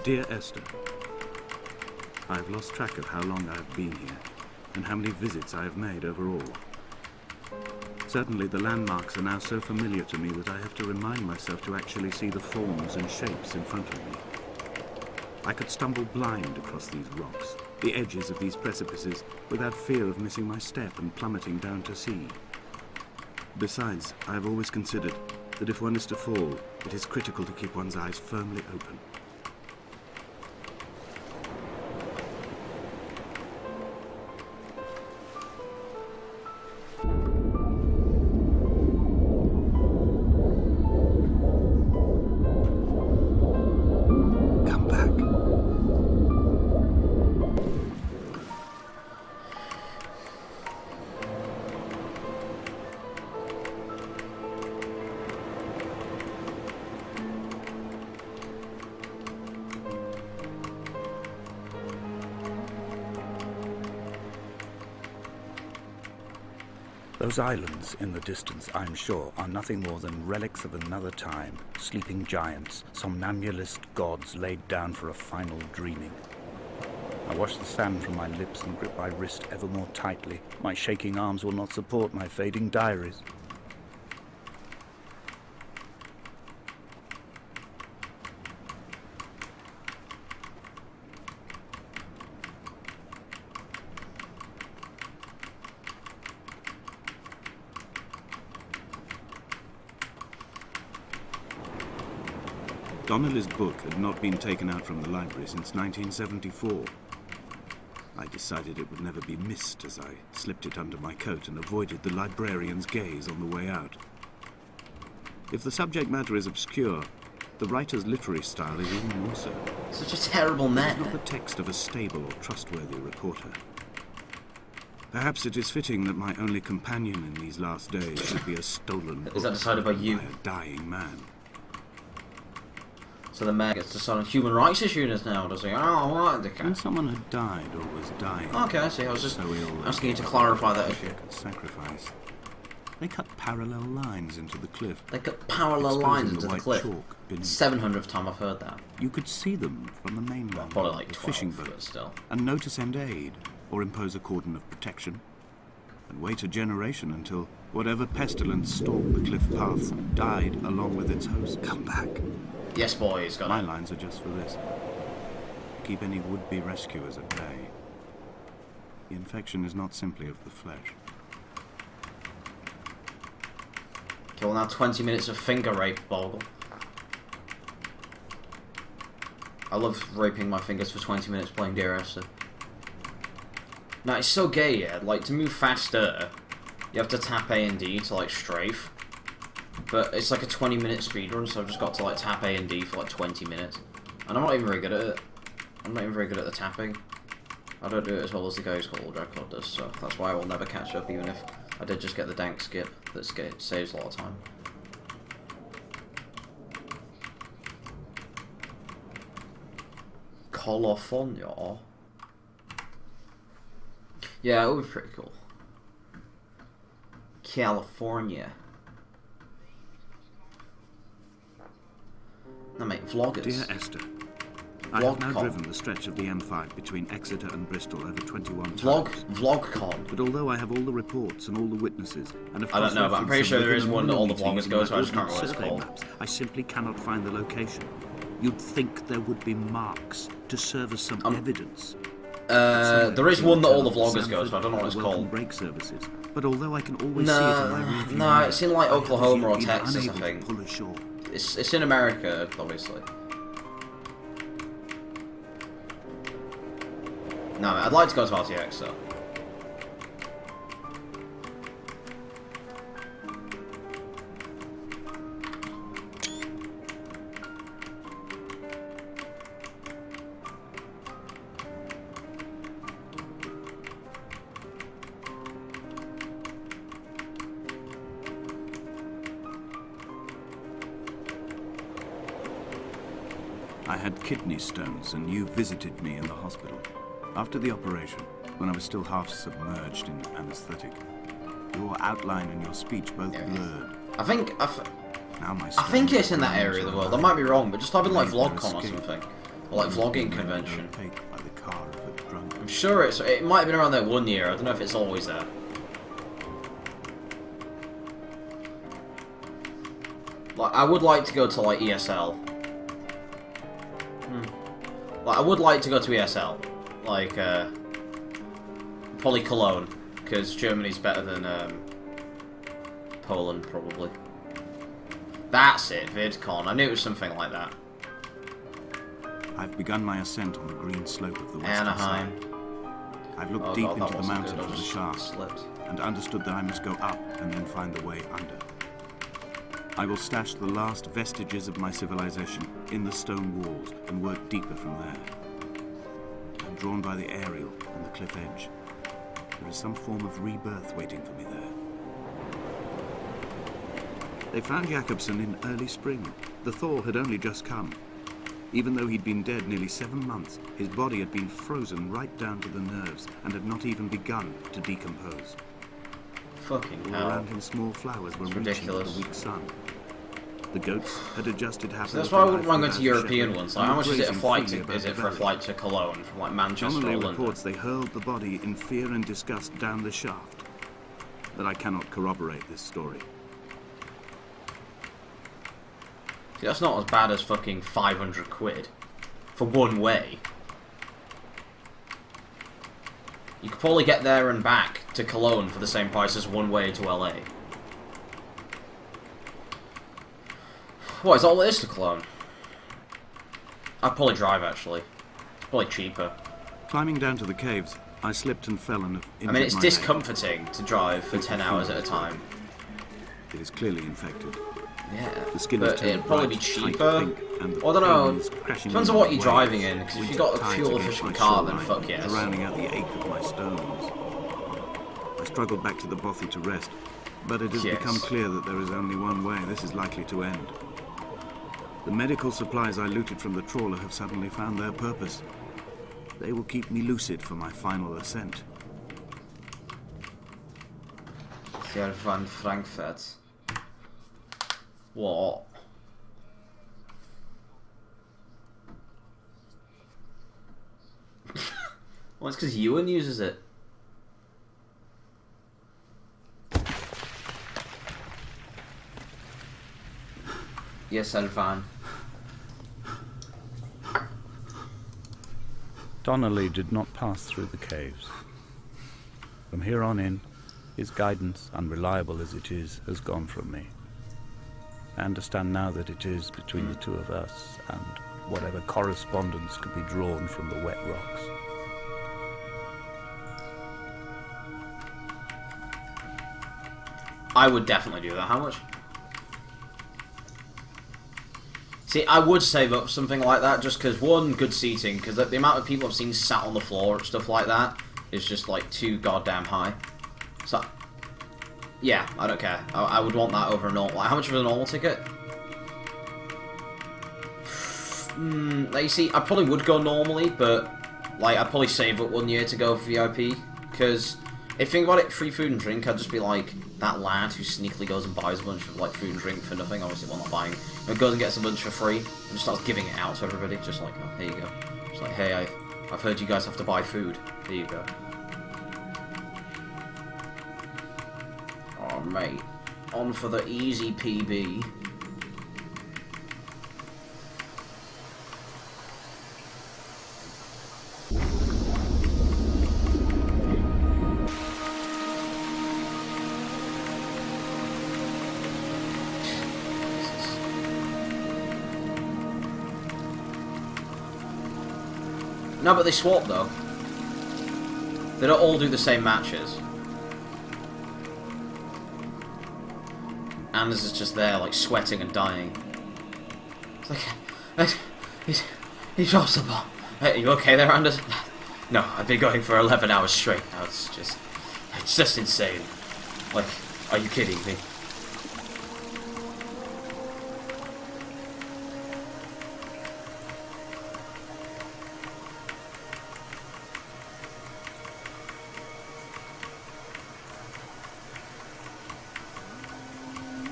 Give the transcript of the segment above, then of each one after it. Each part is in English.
Dear Esther, I have lost track of how long I have been here, and how many visits I have made overall. Certainly the landmarks are now so familiar to me that I have to remind myself to actually see the forms and shapes in front of me. I could stumble blind across these rocks, the edges of these precipices, without fear of missing my step and plummeting down to sea. Besides, I have always considered that if one is to fall, it is critical to keep one's eyes firmly open. Those islands in the distance, I'm sure, are nothing more than relics of another time, sleeping giants, somnambulist gods laid down for a final dreaming. I wash the sand from my lips and grip my wrist ever more tightly. My shaking arms will not support my fading diaries. Donnelly's book had not been taken out from the library since 1974. I decided it would never be missed as I slipped it under my coat and avoided the librarian's gaze on the way out. If the subject matter is obscure, the writer's literary style is even more so. Such a terrible man. It's not the text of a stable or trustworthy reporter. Perhaps it is fitting that my only companion in these last days should be a stolen book. Is that decided by you? By a dying man. So the man gets to sign on human rights issues now, does he? Oh, right, the cat. When someone had died or was dying, okay, I see. I was just so ill asking you to clarify that issue. Could sacrifice. They cut parallel lines into the cliff. They cut parallel lines into the cliff. Chalk 700th time I've heard that. You could see them from the mainland, probably like the 12, fishing boats, still. and know to send aid or impose a cordon of protection, and wait a generation until whatever pestilence stalked the cliff paths died along with its host. Come back. Yes, boys, got My it. lines are just for this. To keep any would-be rescuers at bay. The infection is not simply of the flesh. Okay, well now 20 minutes of finger rape, Bogle. I love raping my fingers for 20 minutes playing Dear Esther. Now, it's so gay, yeah. Like, to move faster, you have to tap A and D to, like, strafe. But it's like a 20-minute speedrun, so I've just got to, like, tap A and D for, like, 20 minutes. And I'm not even very good at it. I'm not even very good at the tapping. I don't do it as well as the guy who's got all the record does, so that's why I will never catch up, even if I did just get the dank skip that saves a lot of time. California. Yeah, it would be pretty cool. California. No, mate, vloggers. Dear Esther, I have now driven the stretch of the M5 between Exeter and Bristol over 21 times. Vlogcon. But although I have all the reports and all the witnesses, and I don't know, but I'm pretty sure there is one that all the vloggers go to. I just can't remember what it's called. Maps, I simply cannot find the location. You'd think there would be marks to serve as some evidence. There is one that all the vloggers go to. I don't know what it's called. Brake services. But although I can always see it in my rearview no, mirror, it's in like Oklahoma or I'm Texas, I unable to think. pull ashore. It's in America, obviously. No, I'd like to go to RTX though. I had kidney stones, and you visited me in the hospital. After the operation, when I was still half submerged in anesthetic, your outline and your speech both blurred. I think now my it's in that area of the world. I might be wrong, but just type in like Vlogcon or something. Or like It must be vlogging rendered convention. opaque by the car of a drunk. I'm sure it might have been around there 1 year. I don't know if it's always there. Like, I would like to go to like ESL. Like, I would like to go to ESL. Like, probably Cologne, because Germany's better than Poland, probably. That's it, VidCon. I knew it was something like that. I've begun my ascent on the green slope of the western Anaheim. side. I've looked Oh deep god, that into the wasn't mountain good. I for the just shaft slipped. and understood that I must go up and then find the way under. I will stash the last vestiges of my civilization in the stone walls and work deeper from there. I'm drawn by the aerial and the cliff edge. There is some form of rebirth waiting for me there. They found Jakobsen in early spring. The thaw had only just come. Even though he'd been dead nearly 7 months, his body had been frozen right down to the nerves and had not even begun to decompose. Fucking All hell. around him small flowers were It's reaching for ridiculous. the weak sun. The goats had adjusted happily. So that's why I wouldn't mind going to European ones. Like, how much is it for a flight to Cologne from like Manchester or Donnelly London? reports they hurled the body in fear and disgust down the shaft. But I cannot corroborate this story. See, that's not as bad as fucking 500 quid for one way. You could probably get there and back to Cologne for the same price as one way to LA. What, is all it is to Cologne? I'd probably drive, actually. It's probably cheaper. Climbing down to the caves, I slipped and fell and injured I mean, it's my leg. discomforting to drive for 10 hours at a time. It is clearly infected. Yeah, The skin but is turned it'd probably be bright, tight cheaper. pink, and the I don't know. pain is crashing Depends in on what my you're waves. driving in, because if you've Winter got a tides fuel-efficient against car, my then shoreline, fuck yes. drowning out the ache of my stones. I struggled back to the bothy to rest, but it has Yes. become clear that there is only one way this is likely to end. The medical supplies I looted from the trawler have suddenly found their purpose. They will keep me lucid for my final ascent. Herr van Frankfurt. What? Well, it's because Ewan uses it. Yes, Elvan. Donnelly did not pass through the caves. From here on in, his guidance, unreliable as it is, has gone from me. I understand now that it is between the two of us and whatever correspondence could be drawn from the wet rocks. I would definitely do that. How much? See, I would save up something like that just because, one, good seating, because the amount of people I've seen sat on the floor and stuff like that is just, like, too goddamn high. So, yeah, I don't care. I would want that over a normal. Like, how much for a normal ticket? Like, you see, I probably would go normally, but, like, I'd probably save up 1 year to go for VIP, because if you think about it, free food and drink, I'd just be like that lad who sneakily goes and buys a bunch of, like, food and drink for nothing, obviously, well, not buying, but goes and gets a bunch for free, and just starts giving it out to everybody, just like, oh, here you go. Just like, hey, I've heard you guys have to buy food. Here you go. Oh, mate. On for the easy PB. No, but they swap, though. They don't all do the same matches. Anders is just there, like, sweating and dying. It's like, he's off the bomb. Hey, are you okay there, Anders? No, I've been going for 11 hours straight now. It's just insane. Like, are you kidding me?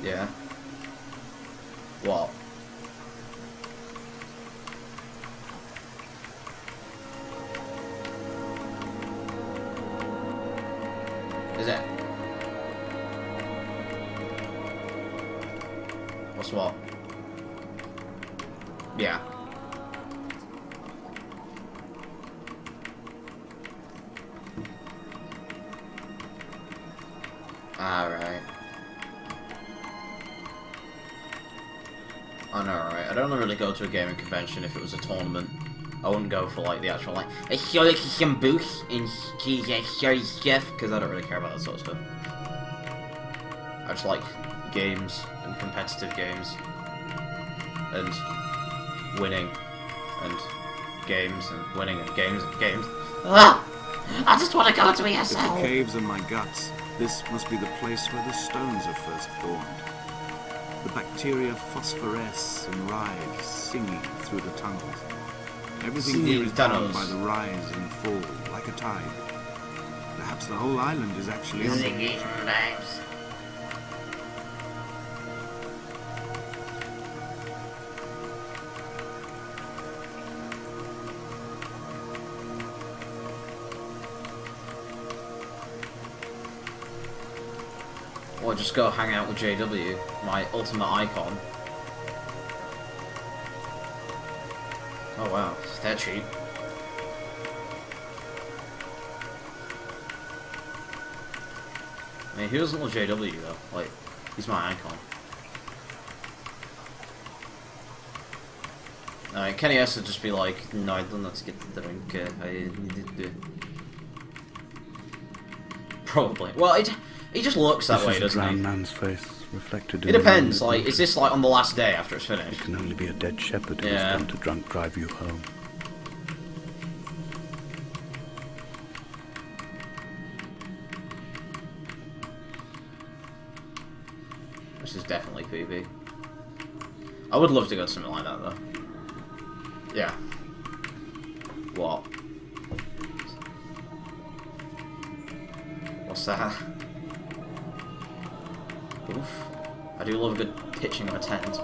Yeah. What? What's what? Yeah. Alright. I know, right? I don't really go to a gaming convention if it was a tournament. I wouldn't go for, like, the actual, like, some booth and stuff, because I don't really care about that sort of stuff. I just like games and competitive games. And winning. And games and winning and games and games. Ah! I just want to go to If ESL! the caves are my guts, this must be the place where the stones are first formed. The bacteria phosphoresce and rise, singing through the tunnels. Everything here is bound by the rise and fall, like a tide. Perhaps the whole island is actually under water. Or just go hang out with JW, my ultimate icon. Oh wow, it's that cheap. I mean, he doesn't love JW though. Like, he's my icon. Kenny has to just be like, no, I don't know to get the drink. I needed to. Probably. Well, he just looks that way, doesn't he? Drowned man's face reflected in it depends. Like, is this like on the last day after it's It finished? can only be a dead shepherd who has come to drunk drive you home. This is definitely PB. I would love to go to something like that though. Yeah. What? What's that? Oof. I do love a good pitching of a tent.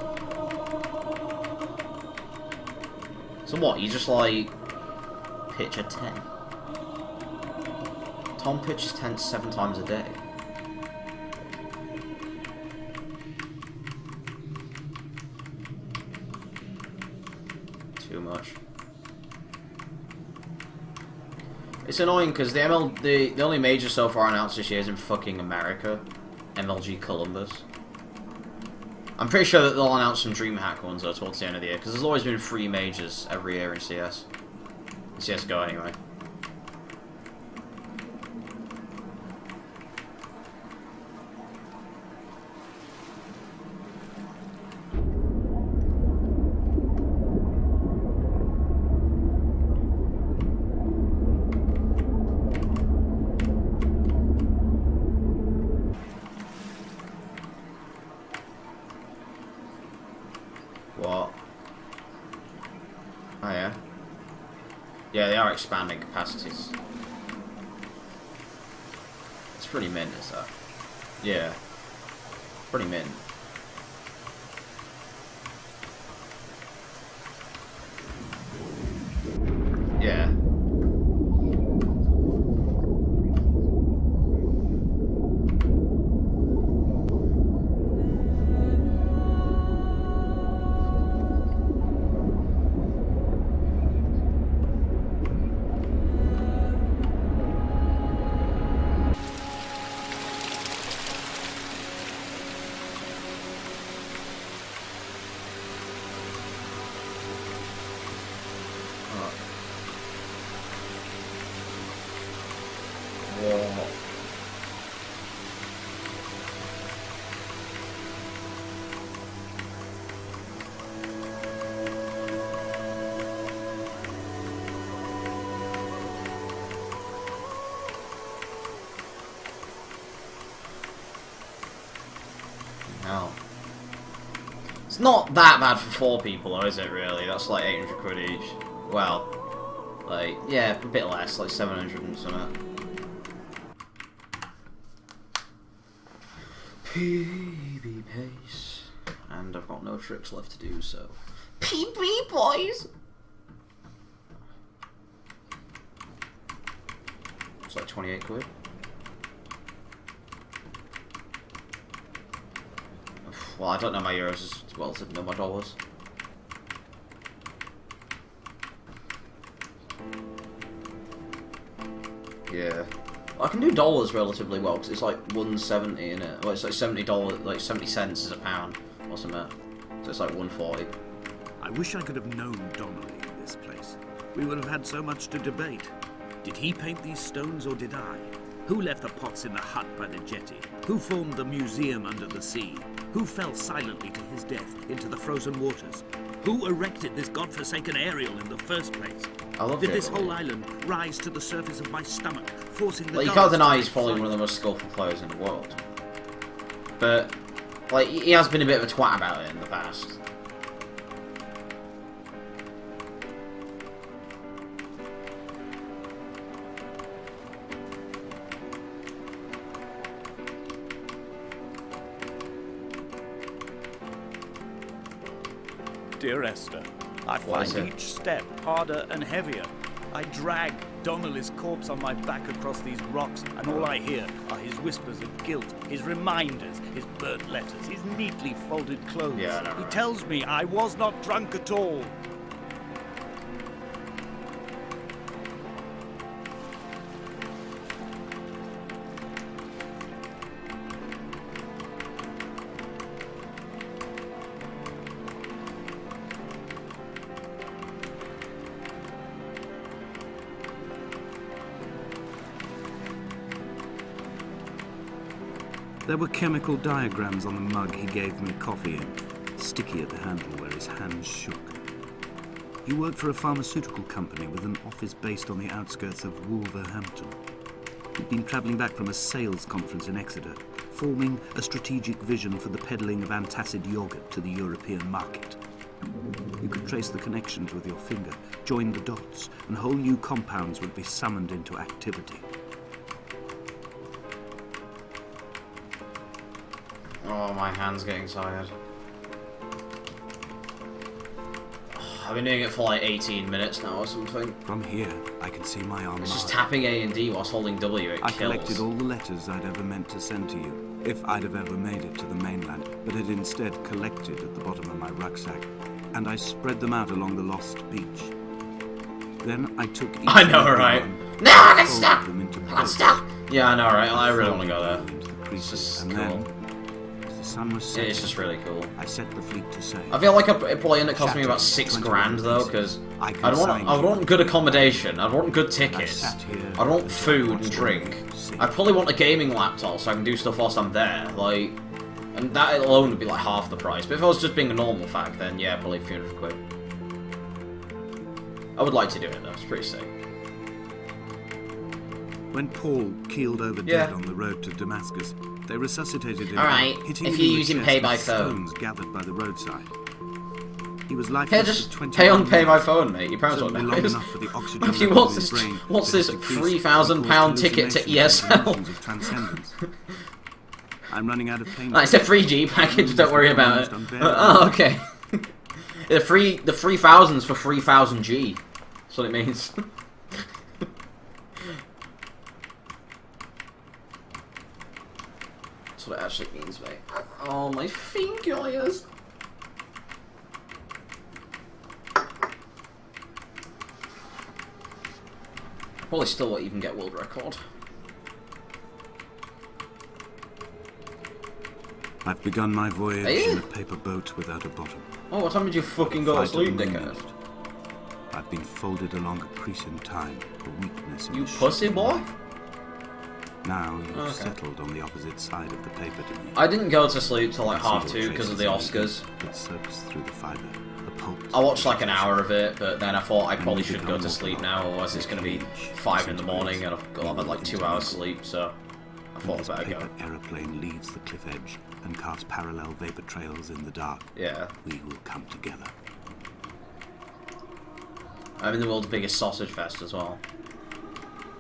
So what, you just like pitch a tent? Tom pitches tents 7 times a day. Too much. It's annoying because the only major so far announced this year is in fucking America. MLG Columbus. I'm pretty sure that they'll announce some DreamHack ones though towards the end of the year, because there's always been 3 majors every year in CS. In CSGO anyway. What? Oh yeah? Yeah, they are expanding capacities. It's pretty mint, is that? Yeah. Pretty mint. Yeah. Whoa. Hell. It's not that bad for 4 people, though, is it, really? That's like 800 quid each. Well, like, yeah, a bit less, like 700 and something. PB pace. And I've got no tricks left to do, so. PB, boys! It's like 28 quid. Well, I don't know my euros as well as I know my dollars. Yeah. I can do dollars relatively well, because it's like 170 in it. Well, it's like $70, like 70 cents is a pound, or something. So it's like 140. I wish I could have known Donnelly in this place. We would have had so much to debate. Did he paint these stones, or did I? Who left the pots in the hut by the jetty? Who formed the museum under the sea? Who fell silently to his death into the frozen waters? Who erected this godforsaken aerial in the first place? I love Did it. this whole island rise to the surface of my stomach, forcing the Like, you gods can't deny to he's probably fight? one of the most skillful players in the world. But, like, he has been a bit of a twat about it in the past. Dear Esther, I What is find it? each step harder and heavier. I drag Donnelly's corpse on my back across these rocks, and all I hear are his whispers of guilt, his reminders, his burnt letters, his neatly folded clothes. Yeah, I know, He right? tells me I was not drunk at all. There were chemical diagrams on the mug he gave me coffee in, sticky at the handle where his hands shook. He worked for a pharmaceutical company with an office based on the outskirts of Wolverhampton. He'd been travelling back from a sales conference in Exeter, forming a strategic vision for the peddling of antacid yogurt to the European market. You could trace the connections with your finger, join the dots, and whole new compounds would be summoned into activity. Oh, my hand's getting tired. I've been doing it for like 18 minutes now or something. From here, I can see my arm. It's just tapping A and D whilst holding W, it I kills. collected all the letters I'd ever meant to send to you, if I'd have ever made it to the mainland, but had instead collected at the bottom of my rucksack, and I spread them out along the lost beach. Then I took each I know, and every right? one, No, I can folded stop! them into I can boats, stop! Yeah, I know, right? I really want to go folded them there. into the It's creases, just and cool. then, as the sun was setting, It's just really cool. I set the fleet to sail. I feel like it probably ended up costing me about Shattered $6 into grand 20 though, pieces. because I can I'd sign want you. good accommodation, I'd want good I tickets, sat here I'd want until food watched and the drink. waves sink. I'd probably want a gaming laptop so I can do stuff whilst I'm there, like, and that alone would be like half the price. But if I was just being a normal fag, then yeah, probably a few hundred quid. I would like to do it though, it's pretty sick. When Paul keeled over Yeah. dead on the road to Damascus, they resuscitated him, Alright, hitting if him you're in the using chest pay with by phone. stones gathered by the roadside. He was lifeless Yeah, for just 21 pay on pay by minutes. phone, mate. Your parents won't Certainly know. long enough for the oxygen If you level what's of his this, brain what's to this decrease £3,000 and ticket to cause ESL? hallucinations of transcendence. I'm running out of pain. That's a free G package, don't worry about it. Oh, okay. the free 3000's for 3000 G. That's what it means. That's what it actually means, mate. Oh, my fingers. Probably still won't even get world record. I've begun my Are voyage you? in a paper boat without a bottom. Oh, what time did you fucking go to Flight sleep, of the dickhead? moonlight. I've been folded along a crease in time, a weakness in You the ship pussy of boy? life. Now you've Okay. settled on the opposite side of the paper to me. I didn't go to sleep till like I see your 2:30 because of the traces in Oscars. ink that soaks through the fibre, the pulp. I watched like an hour of it, but then I thought I probably should go to sleep now, otherwise it's going to be 5 in the morning and I've had like 2 hours sleep, so I thought This I better paper go. aeroplane leaves the cliff edge and casts parallel vapor trails in the dark. Yeah. We will come together. I'm in the world's biggest sausage fest as well.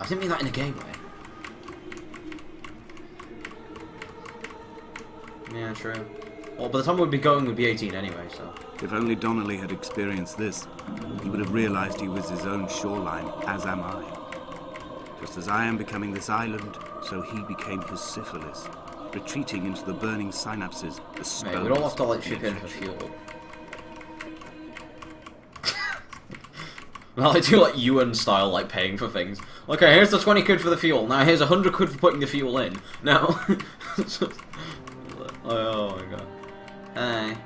I didn't mean that in a gay way. Yeah, true. Well, by the time we'd be going, we'd be 18 anyway, so... If only Donnelly had experienced this, he would have realized he was his own shoreline, as am I. Just as I am becoming this island, so he became his syphilis. retreating into the burning synapses, the Mate, we don't have to like the chip in for infection. fuel. Well, I do like Ewan style, like paying for things. Okay, here's the 20 quid for the fuel. Now here's 100 quid for putting the fuel in. Now, oh my god. Hey.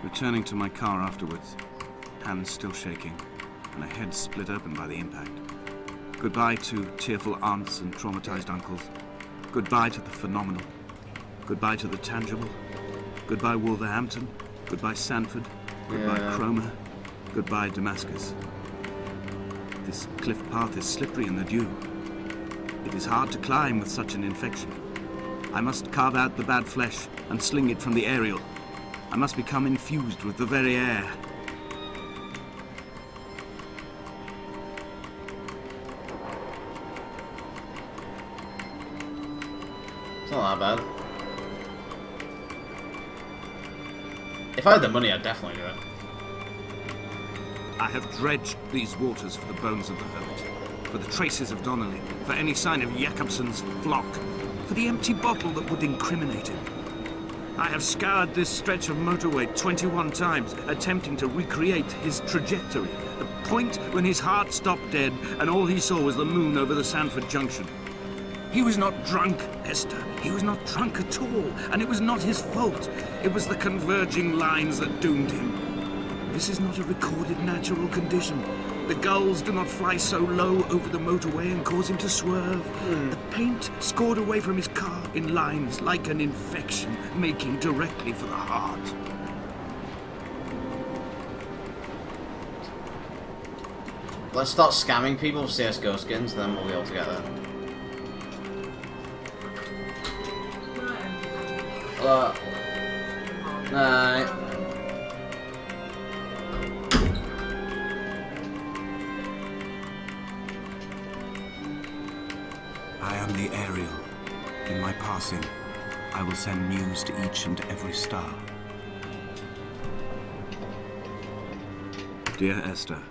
Returning to my car afterwards, hands still shaking, and a head split open by the impact. Goodbye to tearful aunts and traumatized uncles. Goodbye to the phenomenal. Goodbye to the tangible. Goodbye Wolverhampton. Goodbye Sanford. Goodbye Cromer. Goodbye Damascus. This cliff path is slippery in the dew. It is hard to climb with such an infection. I must carve out the bad flesh and sling it from the aerial. I must become infused with the very air. It's not that bad. If I had the money, I'd definitely do it. I have dredged these waters for the bones of the hermit, for the traces of Donnelly, for any sign of Jakobsen's flock, for the empty bottle that would incriminate him. I have scoured this stretch of motorway 21 times, attempting to recreate his trajectory, the point when his heart stopped dead and all he saw was the moon over the Sanford Junction. He was not drunk, Esther. He was not drunk at all, and it was not his fault. It was the converging lines that doomed him. This is not a recorded natural condition. The gulls do not fly so low over the motorway and cause him to swerve. The paint scored away from his car in lines like an infection, making directly for the heart. Let's start scamming people with CSGO skins, then we'll be able to get there. Night. I am the aerial. In my passing, I will send news to each and every star. Dear Esther,